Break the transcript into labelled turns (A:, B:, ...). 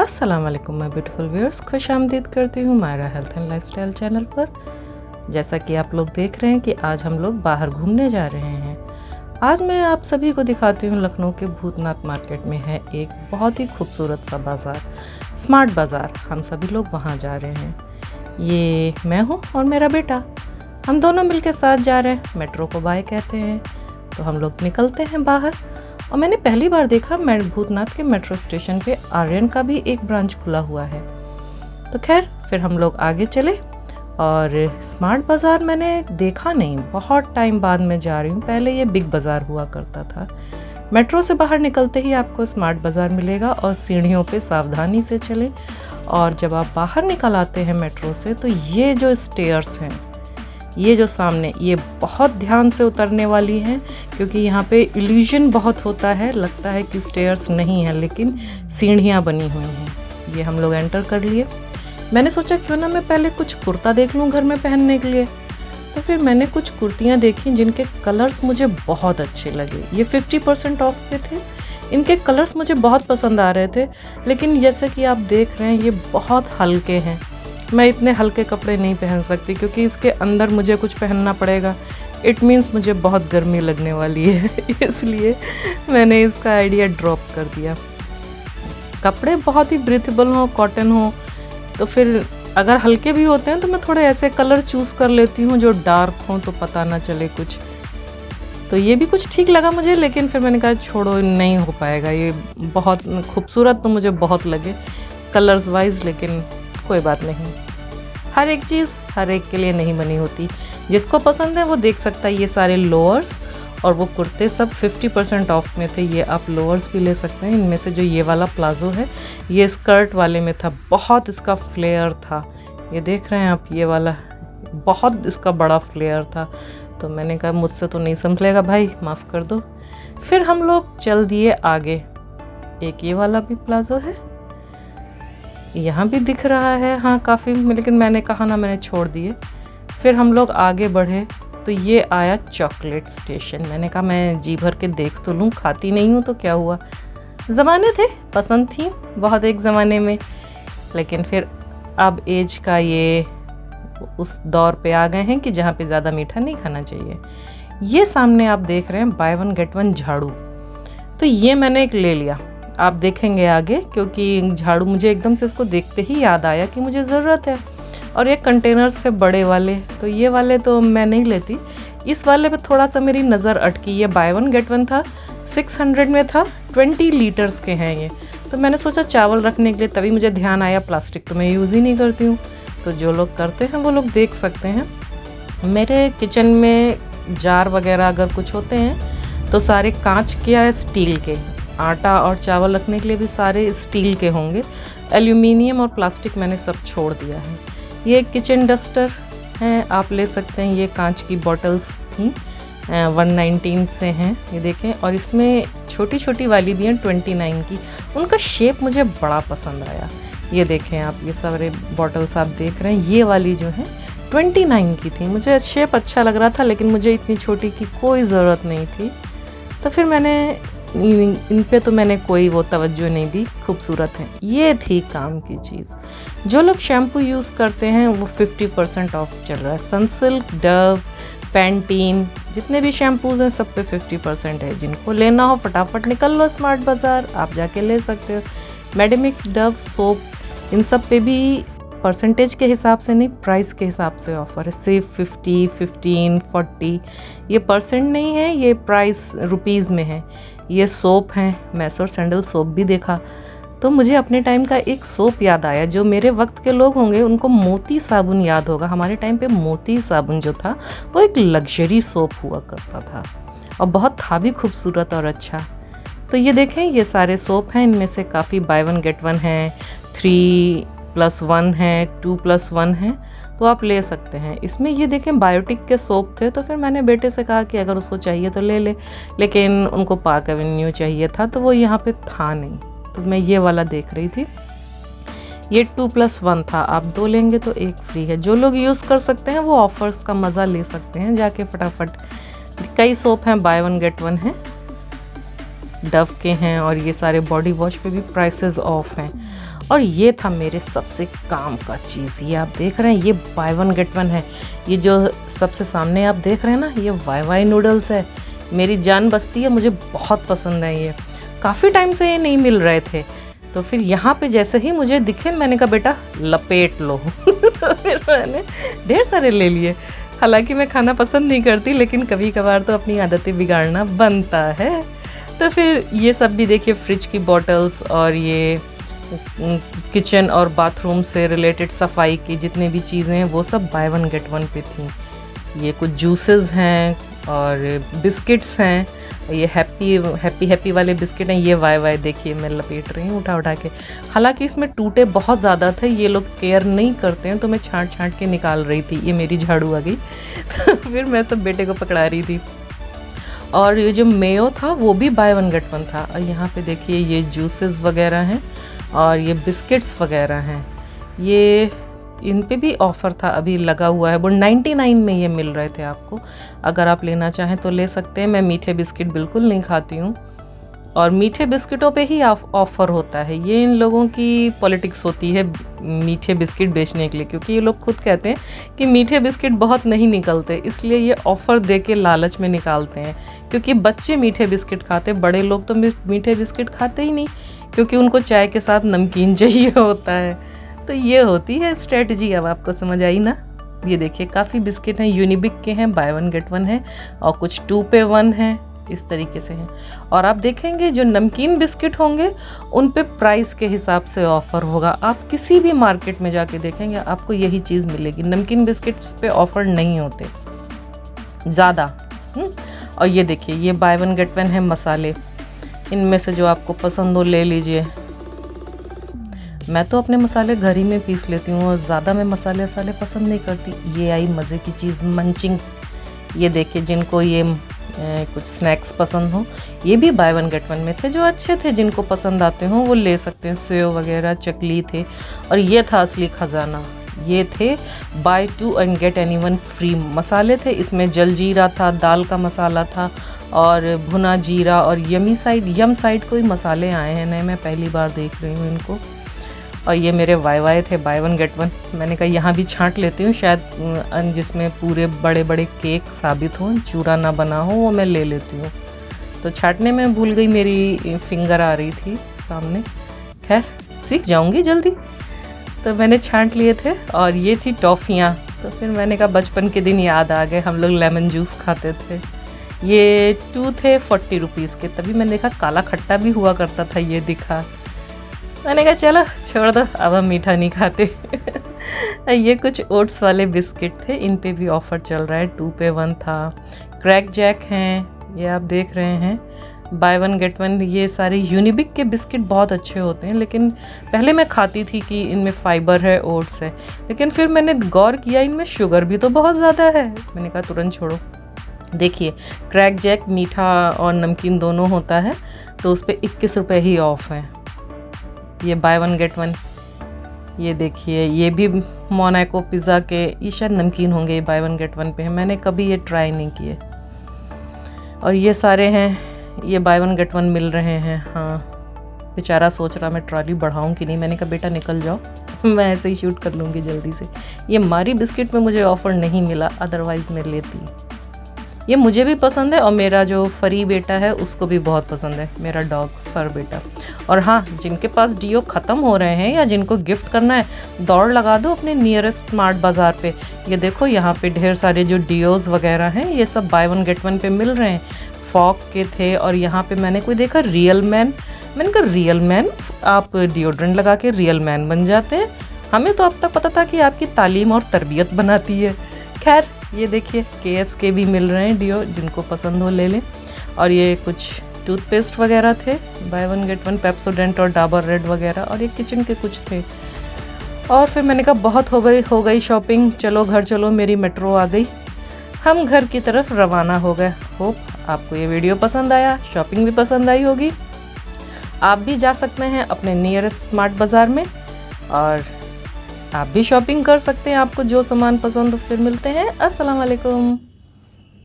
A: अस्सलाम वालेकुम my beautiful viewers, खुश आमदीद करती हूँ Myra health and lifestyle channel पर। जैसा कि आप लोग देख रहे हैं कि आज हम लोग बाहर घूमने जा रहे हैं। आज मैं आप सभी को दिखाती हूँ लखनऊ के भूतनाथ मार्केट में है एक बहुत ही खूबसूरत सा बाज़ार, स्मार्ट बाज़ार। हम सभी लोग वहाँ जा रहे हैं। ये मैं हूँ और मेरा बेटा, हम दोनों मिलकर साथ जा रहे हैं। मेट्रो को बाय कहते हैं। तो हम लोग निकलते हैं बाहर। और मैंने पहली बार देखा भूतनाथ के मेट्रो स्टेशन पे आर्यन का भी एक ब्रांच खुला हुआ है। तो खैर फिर हम लोग आगे चले। और स्मार्ट बाज़ार मैंने देखा नहीं, बहुत टाइम बाद मैं जा रही हूँ। पहले ये बिग बाज़ार हुआ करता था। मेट्रो से बाहर निकलते ही आपको स्मार्ट बाज़ार मिलेगा और सीढ़ियों पे सावधानी से चलें। और जब आप बाहर निकल आते हैं मेट्रो से तो ये जो स्टेयर्स हैं, ये जो सामने, ये बहुत ध्यान से उतरने वाली हैं, क्योंकि यहाँ पे इल्यूजन बहुत होता है, लगता है कि स्टेयर्स नहीं है लेकिन सीढ़ियाँ बनी हुई हैं। ये हम लोग एंटर कर लिए। मैंने सोचा क्यों ना मैं पहले कुछ कुर्ता देख लूँ घर में पहनने के लिए। तो फिर मैंने कुछ कुर्तियाँ देखी जिनके कलर्स मुझे बहुत अच्छे लगे। ये 50% ऑफ पे थे। इनके कलर्स मुझे बहुत पसंद आ रहे थे, लेकिन जैसे कि आप देख रहे हैं ये बहुत हल्के हैं। मैं इतने हल्के कपड़े नहीं पहन सकती, क्योंकि इसके अंदर मुझे कुछ पहनना पड़ेगा। इट मीन्स मुझे बहुत गर्मी लगने वाली है इसलिए मैंने इसका आइडिया ड्रॉप कर दिया। कपड़े बहुत ही ब्रीथेबल हों, कॉटन हो, तो फिर अगर हल्के भी होते हैं तो मैं थोड़े ऐसे कलर चूज़ कर लेती हूँ जो डार्क हों, तो पता ना चले कुछ। तो ये भी कुछ ठीक लगा मुझे, लेकिन फिर मैंने कहा छोड़ो, नहीं हो पाएगा। ये बहुत खूबसूरत तो मुझे बहुत लगे कलर्स वाइज, लेकिन कोई बात नहीं। हर एक चीज़ हर एक के लिए नहीं बनी होती। जिसको पसंद है वो देख सकता है। ये सारे लोअर्स और वो कुर्ते सब 50% ऑफ में थे। ये आप लोअर्स भी ले सकते हैं। इनमें से जो ये वाला प्लाजो है ये स्कर्ट वाले में था, बहुत इसका फ्लेयर था। ये देख रहे हैं आप, ये वाला बहुत इसका बड़ा फ्लेयर था। तो मैंने कहा मुझसे तो नहीं संभलेगा भाई, माफ़ कर दो। फिर हम लोग चल दिए आगे। एक ये वाला भी प्लाजो है, यहाँ भी दिख रहा है हाँ काफ़ी, लेकिन मैंने कहा ना, मैंने छोड़ दिए। फिर हम लोग आगे बढ़े तो ये आया चॉकलेट स्टेशन। मैंने कहा मैं जी भर के देख तो लूँ, खाती नहीं हूँ तो क्या हुआ। ज़माने थे, पसंद थी बहुत एक ज़माने में, लेकिन फिर अब एज का ये उस दौर पे आ गए हैं कि जहाँ पे ज़्यादा मीठा नहीं खाना चाहिए। ये सामने आप देख रहे हैं बाय वन गेट वन झाड़ू। तो ये मैंने एक ले लिया, आप देखेंगे आगे, क्योंकि झाड़ू मुझे एकदम से इसको देखते ही याद आया कि मुझे ज़रूरत है। और ये कंटेनर्स थे बड़े वाले, तो ये वाले तो मैं नहीं लेती। इस वाले पे थोड़ा सा मेरी नज़र अटकी। ये बाय वन गेट वन था, 600 में था, 20 लीटर्स के हैं ये। तो मैंने सोचा चावल रखने के लिए, तभी मुझे ध्यान आया प्लास्टिक तो मैं यूज़ ही नहीं करती हूँ। तो जो लोग करते हैं वो लोग देख सकते हैं। मेरे किचन में जार वगैरह अगर कुछ होते हैं तो सारे कांच के या स्टील के, आटा और चावल रखने के लिए भी सारे स्टील के होंगे। एल्यूमिनियम और प्लास्टिक मैंने सब छोड़ दिया है। ये किचन डस्टर हैं, आप ले सकते हैं। ये कांच की बॉटल्स थी, 119 से हैं ये देखें। और इसमें छोटी छोटी वाली भी हैं 29 की। उनका शेप मुझे बड़ा पसंद आया। ये देखें आप, ये सारे बॉटल्स आप देख रहे हैं, ये वाली जो है 29 की थी। मुझे शेप अच्छा लग रहा था, लेकिन मुझे इतनी छोटी की कोई ज़रूरत नहीं थी। तो फिर मैंने इन पे तो मैंने कोई वो तवज्जो नहीं दी, खूबसूरत हैं। ये थी काम की चीज़। जो लोग शैम्पू यूज़ करते हैं वो 50% ऑफ चल रहा है। सनसिल्क, डव, पैंटीन, जितने भी शैम्पूज़ हैं सब पे 50% है। जिनको लेना हो फटाफट निकल लो स्मार्ट बाज़ार, आप जाके ले सकते हो। मेडिमिक्स, डव, सोप, इन सब पे भी परसेंटेज के हिसाब से नहीं, प्राइस के हिसाब से ऑफ़र है। सिर्फ 50, 15, 40, ये परसेंट नहीं है, ये प्राइस रुपीज़ में है। ये सोप हैं, मैस और सैंडल सोप भी देखा तो मुझे अपने टाइम का एक सोप याद आया। जो मेरे वक्त के लोग होंगे उनको मोती साबुन याद होगा। हमारे टाइम पे मोती साबुन जो था वो एक लग्जरी सोप हुआ करता था, और बहुत था भी खूबसूरत और अच्छा। तो ये देखें, ये सारे सोप हैं। इनमें से काफ़ी बाय वन गेट वन है, 3+1 है, 2+1 है, तो आप ले सकते हैं। इसमें ये देखें बायोटिक के सोप थे। तो फिर मैंने बेटे से कहा कि अगर उसको चाहिए तो ले ले, लेकिन उनको पार्क एवेन्यू चाहिए था तो वो यहाँ पे था नहीं। तो मैं ये वाला देख रही थी। ये 2+1 था, आप 2 लेंगे तो 1 फ्री है। जो लोग यूज़ कर सकते हैं वो ऑफ़र्स का मज़ा ले सकते हैं जाके फटाफट। कई सोप हैं बाय वन गेट वन है। डव के हैं और ये सारे बॉडी वॉश पे भी प्राइसेस ऑफ हैं। और ये था मेरे सबसे काम का चीज़, ये आप देख रहे हैं, ये बाय वन गेट वन है। ये जो सबसे सामने आप देख रहे हैं ना, ये वाई नूडल्स है, मेरी जान बसती है, मुझे बहुत पसंद है। ये काफ़ी टाइम से ये नहीं मिल रहे थे, तो फिर यहाँ पे जैसे ही मुझे दिखे मैंने कहा बेटा लपेट लो तो फिर मैंने ढेर सारे ले लिए। हालांकि मैं खाना पसंद नहीं करती, लेकिन कभी कभार तो अपनी आदतें बिगाड़ना बनता है। तो फिर ये सब भी देखिए, फ्रिज की बॉटल्स और ये किचन और बाथरूम से रिलेटेड सफाई की जितनी भी चीज़ें हैं वो सब बाय वन गेट वन पे थी। ये कुछ जूसेस हैं और बिस्किट्स हैं, ये हैप्पी वाले बिस्किट हैं। ये वाई देखिए मैं लपेट रही हूँ उठा के। हालांकि इसमें टूटे बहुत ज़्यादा थे, ये लोग केयर नहीं करते हैं, तो मैं छांट के निकाल रही थी। ये मेरी झाड़ू आ गई फिर मैं सब बेटे को पकड़ा रही थी। और ये जो मेयो था वो भी बाय वन गेट वन था। और यहाँ पे देखिए ये जूसेस वगैरह हैं और ये बिस्किट्स वगैरह हैं, ये इन पे भी ऑफ़र था अभी लगा हुआ है। वो 99 में ये मिल रहे थे आपको, अगर आप लेना चाहें तो ले सकते हैं। मैं मीठे बिस्किट बिल्कुल नहीं खाती हूँ और मीठे बिस्किटों पे ही ऑफ़र होता है। ये इन लोगों की पॉलिटिक्स होती है मीठे बिस्किट बेचने के लिए, क्योंकि ये लोग खुद कहते हैं कि मीठे बिस्किट बहुत नहीं निकलते, इसलिए ये ऑफ़र दे के लालच में निकालते हैं। क्योंकि बच्चे मीठे बिस्किट खाते, बड़े लोग तो मीठे बिस्किट खाते ही नहीं, क्योंकि उनको चाय के साथ नमकीन चाहिए होता है। तो ये होती है स्ट्रेटजी। अब आपको समझ आई ना। ये देखिए काफ़ी बिस्किट हैं, यूनिबिक के हैं, बाय वन गेट वन है और कुछ 2 पे 1 है, इस तरीके से हैं। और आप देखेंगे जो नमकीन बिस्किट होंगे उन पे प्राइस के हिसाब से ऑफ़र होगा। आप किसी भी मार्केट में जाके देखेंगे आपको यही चीज़ मिलेगी। नमकीन बिस्किट्स पे ऑफ़र नहीं होते ज़्यादा। और ये देखिए ये बाय वन गेट वन है मसाले, इनमें से जो आपको पसंद हो ले लीजिए। मैं तो अपने मसाले घर ही में पीस लेती हूँ और ज़्यादा मैं मसाले वसाले पसंद नहीं करती। ये आई मज़े की चीज़ मंचिंग। ये देखिए जिनको ये कुछ स्नैक्स पसंद हो, ये भी बाय वन गेट वन में थे, जो अच्छे थे, जिनको पसंद आते हो वो ले सकते हैं। सेव वगैरह चकली थे। और ये था असली ख़जाना, ये थे buy 2 and get any one free मसाले थे। इसमें जलजीरा था, दाल का मसाला था और भुना जीरा और यम साइड कोई मसाले आए हैं नए, मैं पहली बार देख रही हूँ इनको। और ये मेरे वाई थे बाय वन गेट वन। मैंने कहा यहाँ भी छांट लेती हूँ, शायद जिसमें पूरे बड़े बड़े केक साबित हों, चूरा ना बना हो, वो मैं ले लेती हूँ। तो छांटने में भूल गई, मेरी फिंगर आ रही थी सामने। खैर सीख जाऊँगी जल्दी। तो मैंने छांट लिए थे। और ये थी टॉफ़ियाँ। तो फिर मैंने कहा बचपन के दिन याद आ गए, हम लोग लेमन जूस खाते थे। ये 2 थे 40 रुपीज़ के। तभी मैंने देखा काला खट्टा भी हुआ करता था, ये दिखा। मैंने कहा चलो छोड़ दो, अब हम मीठा नहीं खाते ये कुछ ओट्स वाले बिस्किट थे, इन पे भी ऑफ़र चल रहा है, 2 पे 1 था। क्रैक जैक हैं, ये आप देख रहे हैं, बाय वन गेट वन। ये सारे यूनिबिक के बिस्किट बहुत अच्छे होते हैं, लेकिन पहले मैं खाती थी कि इनमें फ़ाइबर है, ओट्स है, लेकिन फिर मैंने गौर किया इनमें शुगर भी तो बहुत ज़्यादा है। मैंने कहा तुरंत छोड़ो। देखिए क्रैक जैक मीठा और नमकीन दोनों होता है, तो उस पर 21 रुपये ही ऑफ़ है। ये बाय वन गेट वन। ये देखिए ये भी मोनाको पिज़्ज़ा के, ये शायद नमकीन होंगे, ये बाय वन गेट वन पे है, मैंने कभी ये ट्राई नहीं किए। और ये सारे हैं, ये बाय वन गेट वन मिल रहे हैं। हाँ बेचारा सोच रहा मैं ट्रॉली बढ़ाऊँ कि नहीं। मैंने कहा बेटा निकल जाओ मैं ऐसे ही शूट कर लूँगी जल्दी से। ये मारी बिस्किट में मुझे ऑफ़र नहीं मिला, अदरवाइज़ मैं लेती। ये मुझे भी पसंद है और मेरा जो फरी बेटा है उसको भी बहुत पसंद है, मेरा डॉग फर बेटा। और हाँ, जिनके पास डियो ख़त्म हो रहे हैं या जिनको गिफ्ट करना है, दौड़ लगा दो अपने नियरेस्ट स्मार्ट बाज़ार पे। ये देखो यहाँ पे ढेर सारे जो डियोज़ वगैरह हैं, ये सब बाय वन गेट वन पे मिल रहे हैं। फॉक के थे और यहाँ पे मैंने कोई देखा रियल मैन। मैंने कहा रियल मैन, आप डिओड्रेंट लगा के रियल मैन बन जाते हैं। हमें तो अब तक पता था कि आपकी तालीम और तरबियत बनाती है। खैर ये देखिए KS के भी मिल रहे हैं डिओ, जिनको पसंद हो ले लें। और ये कुछ टूथपेस्ट वगैरह थे, by one get one, Pepsodent और डाबर रेड वगैरह। और ये किचन के कुछ थे। और फिर मैंने कहा बहुत हो गई शॉपिंग, चलो घर चलो, मेरी मेट्रो आ गई। हम घर की तरफ रवाना हो गए। होप आपको ये वीडियो पसंद आया, शॉपिंग भी पसंद आई होगी। आप भी जा सकते हैं अपने नियरेस्ट स्मार्ट बाज़ार में और आप भी शॉपिंग कर सकते हैं। आपको जो सामान पसंद हो। फिर मिलते हैं। अस्सलाम वालेकुम।